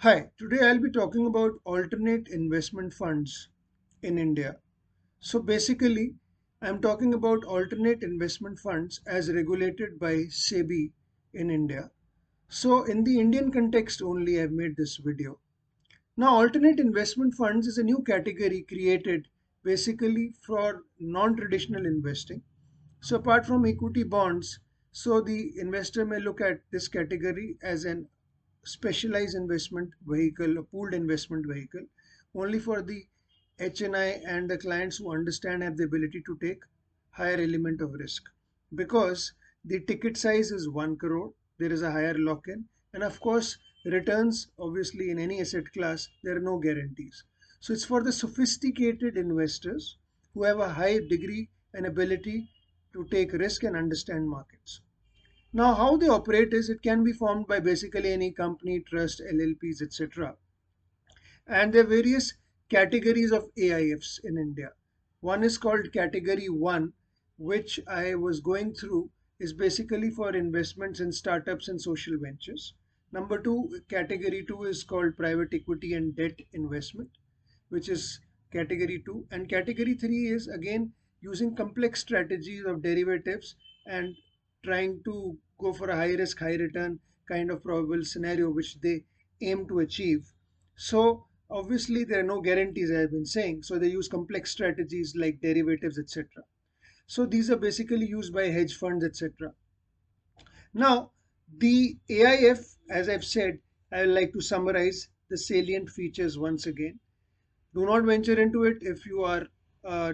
Hi, today I'll be talking about alternate investment funds in India. So basically, I'm talking about alternate investment funds as regulated by SEBI in India. So in the Indian context only, I've made this video. Now, alternate investment funds is a new category created basically for non-traditional investing. So apart from equity bonds, so the investor may look at this category as an specialized investment vehicle, a pooled investment vehicle, only for the HNI and the clients who understand have the ability to take higher element of risk. Because the ticket size is 1 crore, there is a higher lock-in, and of course, returns obviously in any asset class, there are no guarantees. So it's for the sophisticated investors who have a high degree and ability to take risk and understand markets. Now, how they operate is it can be formed by basically any company, trust, LLPs, etc. And there are various categories of AIFs in India. One is called Category 1, which I was going through, is basically for investments in startups and social ventures. Number two, Category 2 is called Private Equity and Debt Investment, which is Category 2. And Category 3 is again using complex strategies of derivatives and trying to go for a high risk, high return kind of probable scenario which they aim to achieve. So obviously there are no guarantees, I've been saying. So they use complex strategies like derivatives, etc. So these are basically used by hedge funds, etc. Now, the AIF, as I've said, I would like to summarize the salient features once again. Do not venture into it if you are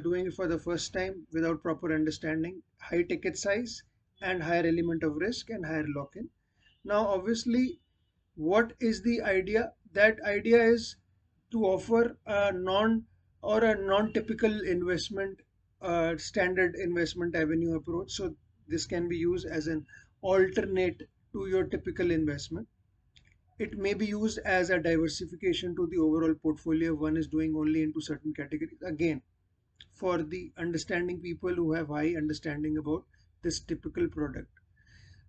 doing it for the first time without proper understanding. High ticket size and higher element of risk and higher lock-in. Now, obviously, what is the idea? That idea is to offer a non-typical investment standard investment avenue approach. So this can be used as an alternate to your typical investment. It may be used as a diversification to the overall portfolio if one is doing only into certain categories. Again, for the understanding people who have high understanding about this typical product.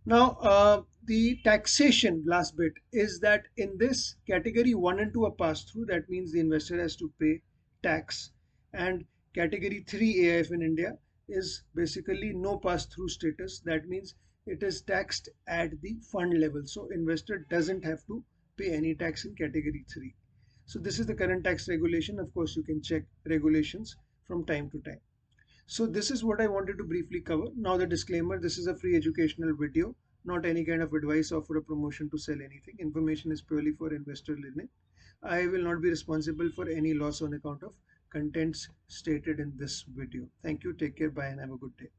Now, the taxation last bit is that in this category 1 and 2 are pass through. That means the investor has to pay tax. And category 3 AIF in India is basically no pass through status. That means it is taxed at the fund level. So investor doesn't have to pay any tax in category 3. So this is the current tax regulation. Of course, you can check regulations from time to time. So this is what I wanted to briefly cover. Now the disclaimer, this is a free educational video, not any kind of advice or for a promotion to sell anything. Information is purely for investor learning. I will not be responsible for any loss on account of contents stated in this video. Thank you, take care, bye and have a good day.